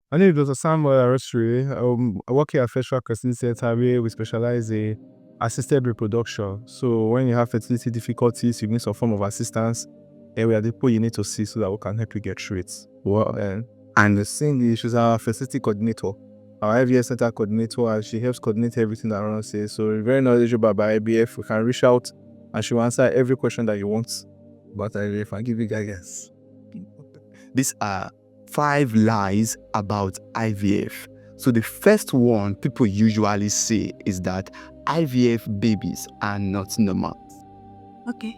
My name is Dr. Samuel Arosri. I work here at Fertilization Crescent Center where we specialize in assisted reproduction. So when you have fertility difficulties, you need some form of assistance, and we are the people you need to see so that we can help you get through it. Well, and the thing is, she's our fertility coordinator, our IVF center coordinator, and she helps coordinate everything around us. So we're very knowledgeable about IVF. We can reach out and she will answer every question that you want about IVF and give you guidance. These are 5 lies about IVF. So the first one people usually say is that IVF babies are not normal. Okay.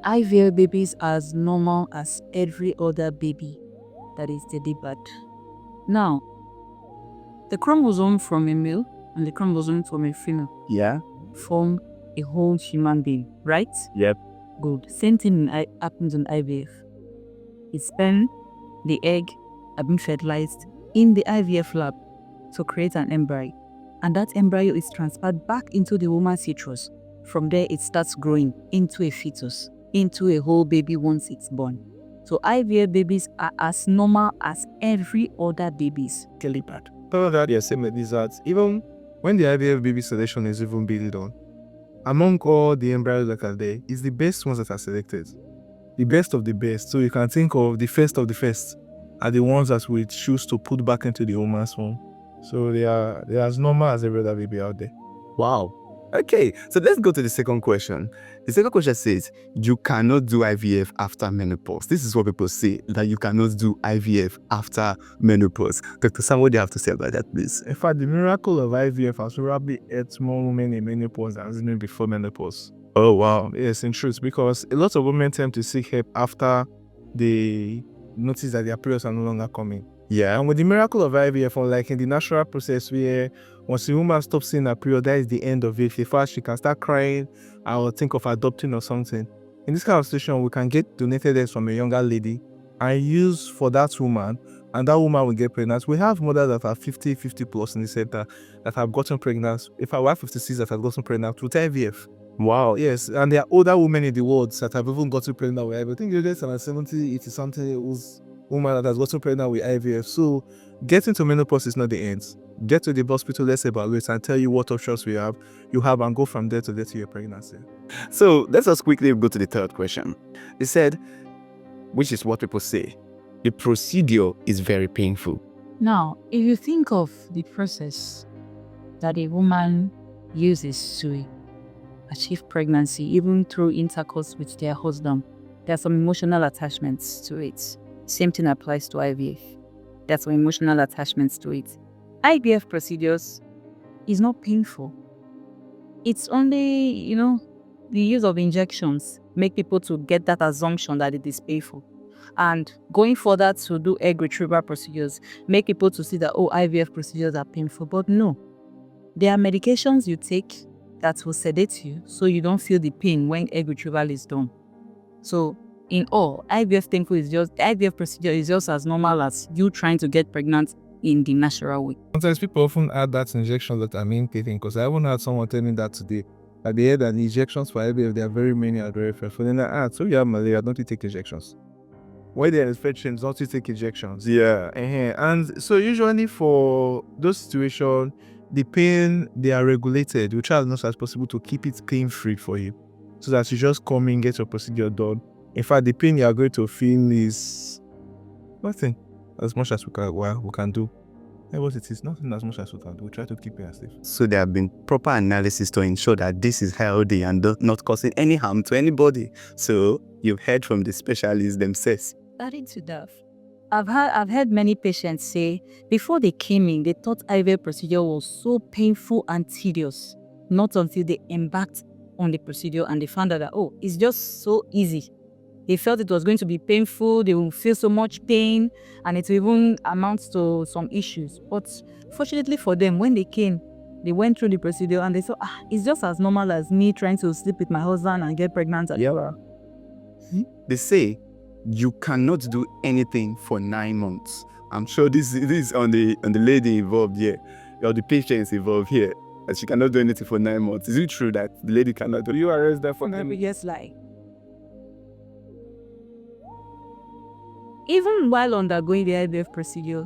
IVF babies are as normal as every other baby that is delivered. Now, the chromosome from a male and the chromosome from a female form a whole human being, right? Yep. Good. Same thing happens in IVF. The sperm, the egg are being fertilized in the IVF lab to create an embryo. And that embryo is transferred back into the woman's uterus. From there, it starts growing into a fetus, into a whole baby once it's born. So IVF babies are as normal as every other babies delivered. All that you're saying is that even when the IVF baby selection is even being done, among all the embryos that are there, it's the best ones that are selected. The best of the best. So you can think of the first are the ones that we choose to put back into the woman's womb. So they are as normal as every other baby out there. Wow. Okay, so let's go to the second question. The second question says, you cannot do IVF after menopause. This is what people say, that you cannot do IVF after menopause. Dr. Sam, what do you have to say about that, please? In fact, the miracle of IVF has probably helped more women in menopause than even before menopause. Oh, wow. Yes, in truth, because a lot of women tend to seek help after they notice that their periods are no longer coming. Yeah. And with the miracle of IVF, unlike in the natural process where once a woman stops seeing her period, that is the end of it. If she can start crying or think of adopting or something. In this kind of situation, we can get donated eggs from a younger lady and use for that woman, and that woman will get pregnant. We have mothers that are 50 plus in the center that have gotten pregnant. If I were 56 that have gotten pregnant with IVF. Wow. Yes, and there are older women in the world that have even gotten pregnant with IVF. I think there's about 70, 80 something who's woman that has gotten pregnant with IVF. So getting to menopause is not the end. Get to the hospital, let's evaluate and tell you what options you have, and go from there to get to your pregnancy. So let's just quickly go to the third question. They said, which is what people say, the procedure is very painful. Now, if you think of the process that a woman uses to achieve pregnancy, even through intercourse with their husband, there are some emotional attachments to it. Same thing applies to IVF. There's some emotional attachments to it. IVF procedures is not painful. It's only, the use of injections make people to get that assumption that it is painful. And going further to do egg retrieval procedures make people to see that, IVF procedures are painful. But no, there are medications you take that will sedate you so you don't feel the pain when egg retrieval is done. So in all, IVF procedure is just as normal as you trying to get pregnant in the natural way. Sometimes people often add that injection that I'm taking, because I haven't had someone tell me that today. At the end, that the injections for IVF, there are very many and very fearful. Then I asked, so you have malaria, don't you take injections? When there are infections, don't you take injections? Yeah. And so usually for those situations, the pain, they are regulated. We try as much as possible to keep it pain-free for you, so that you just come in, get your procedure done. In fact, the pain you are going to feel is nothing as much as we can do. And what it is, nothing as much as we can do. We try to keep it as safe. So there have been proper analysis to ensure that this is healthy and not causing any harm to anybody. So you've heard from the specialists themselves. Adding to that, I've heard many patients say before they came in, they thought IVF procedure was so painful and tedious. Not until they embarked on the procedure and they found out that, it's just so easy. They felt it was going to be painful, they will feel so much pain, and it will even amount to some issues. But fortunately for them, when they came, they went through the procedure and they said, it's just as normal as me trying to sleep with my husband and get pregnant. They say you cannot do anything for 9 months. I'm sure this is on the lady involved here, or the patients involved here, that she cannot do anything for 9 months. Is it true that the lady cannot do? You arrest that for 9 months? Yes, lie. Even while undergoing the IVF procedure,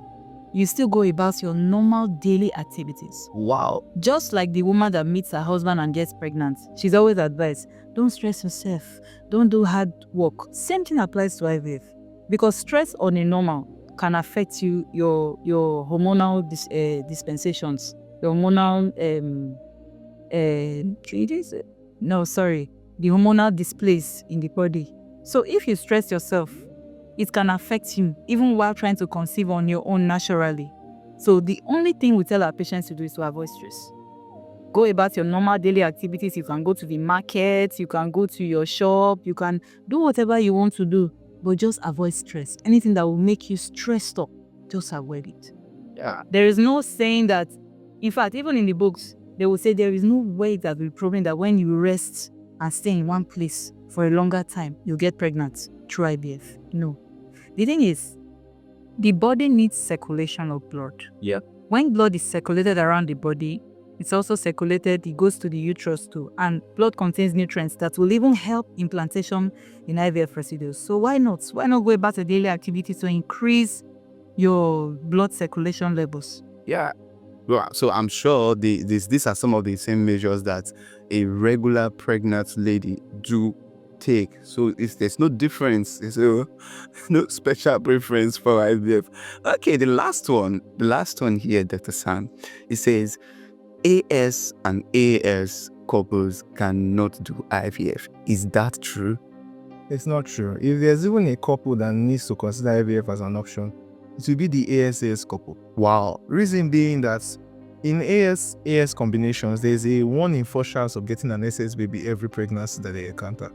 you still go about your normal daily activities. Wow. Just like the woman that meets her husband and gets pregnant, she's always advised, don't stress yourself, don't do hard work. Same thing applies to IVF, because stress on a normal can affect your hormonal dispensations, your hormonal the hormonal displays in the body. So if you stress yourself, it can affect you even while trying to conceive on your own naturally. So the only thing we tell our patients to do is to avoid stress. Go about your normal daily activities. You can go to the market, you can go to your shop, you can do whatever you want to do, but just avoid stress. Anything that will make you stressed up, just avoid it. Yeah. There is no saying that, in fact, even in the books, they will say there is no way that will be proven that when you rest and stay in one place for a longer time, you'll get pregnant through IVF. No. The thing is, the body needs circulation of blood. Yeah. When blood is circulated around the body, it's also circulated, it goes to the uterus too. And blood contains nutrients that will even help implantation in IVF procedures. So why not? Why not go about a daily activity to increase your blood circulation levels? Yeah. Well, so I'm sure these are some of the same measures that a regular pregnant lady do take. So there's no difference. There's no special preference for IVF. Okay, the last one here, Dr. Sam, it says AS and AS couples cannot do IVF. Is that true? It's not true. If there's even a couple that needs to consider IVF as an option, it will be the AS couple. Wow. Reason being that in AS combinations, there's a 1 in 4 chance of getting an SS baby every pregnancy that they encounter.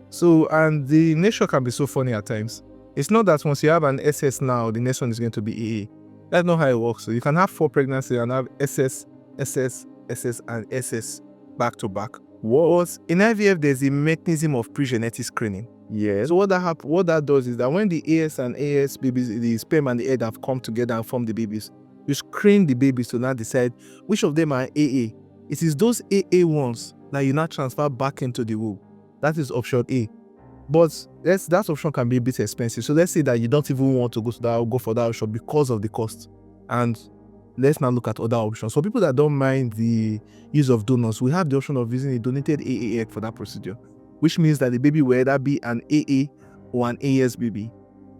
So, and the nature can be so funny at times. It's not that once you have an SS now, the next one is going to be AA. That's not how it works. So you can have 4 pregnancies and have SS, SS, SS, and SS back to back. What in IVF, there's a mechanism of pre-genetic screening. Yes. So what that does is that when the AS and AS babies, the sperm and the egg have come together and form the babies, you screen the babies to now decide which of them are AA. It is those AA ones that you now transfer back into the womb. That is option A. But that option can be a bit expensive. So let's say that you don't even want to go for that option because of the cost. And let's now look at other options. For people that don't mind the use of donors, we have the option of using a donated AA egg for that procedure, which means that the baby will either be an AA or an AS baby.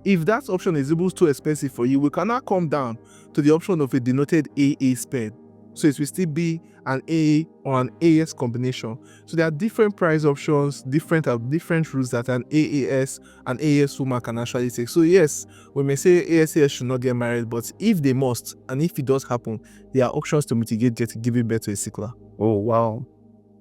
If that option is too expensive for you, we can now come down to the option of a denoted AA sperm. So it will still be an AA or an AS combination. So there are different price options, different routes that an AAS and AS woman can actually take. So yes, we may say ASAS should not get married, but if they must, and if it does happen, there are options to mitigate giving birth to a sickler. Oh, wow.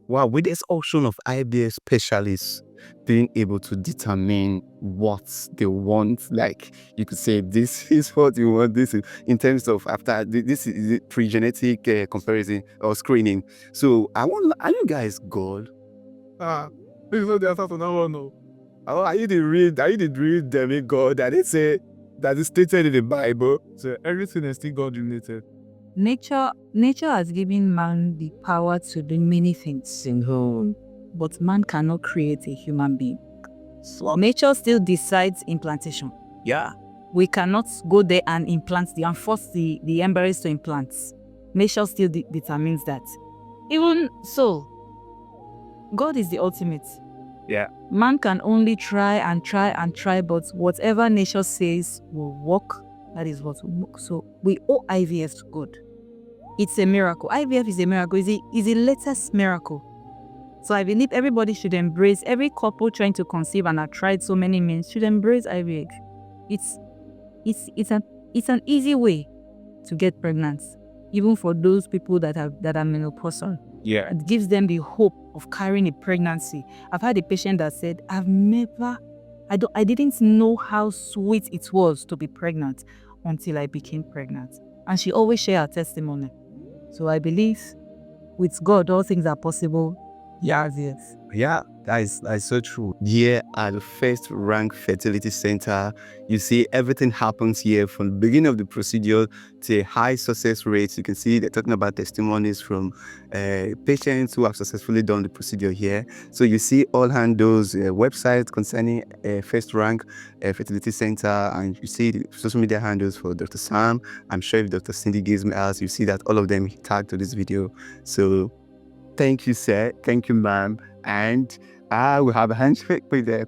Wow, with this option of IVF specialists being able to determine what they want, like you could say this is what you want, this is in terms of after this is pre-genetic comparison or screening. So are you guys God? This is not the answer to that one, no. Oh, are you the real demigod that they say that is stated in the Bible? So everything is still God related. Nature has given man the power to do many things, but man cannot create a human being. So nature still decides implantation. Yeah. We cannot go there and and force the embryos to implant. Nature still determines that. Even so, God is the ultimate. Yeah. Man can only try and try and try, but whatever nature says will work, that is what will work. So we owe IVF to God. It's a miracle. IVF is a miracle. It's the latest miracle. So I believe everybody should embrace, every couple trying to conceive and have tried so many means should embrace IVF. It's an easy way to get pregnant, even for those people that are menopausal. Yeah. It gives them the hope of carrying a pregnancy. I've had a patient that said, I didn't know how sweet it was to be pregnant until I became pregnant. And she always shared her testimony. So I believe with God, all things are possible. Yeah, yes. Yeah, that is so true. Here at the First Rank Fertility Center, you see everything happens here from the beginning of the procedure to high success rates. You can see they're talking about testimonies from patients who have successfully done the procedure here. So you see all handles, websites concerning First Rank Fertility Center, and you see the social media handles for Dr. Sam. I'm sure if Dr. Cindy gives me else, you see that all of them tagged to this video. So thank you, sir. Thank you, ma'am. And I will have a handshake with them.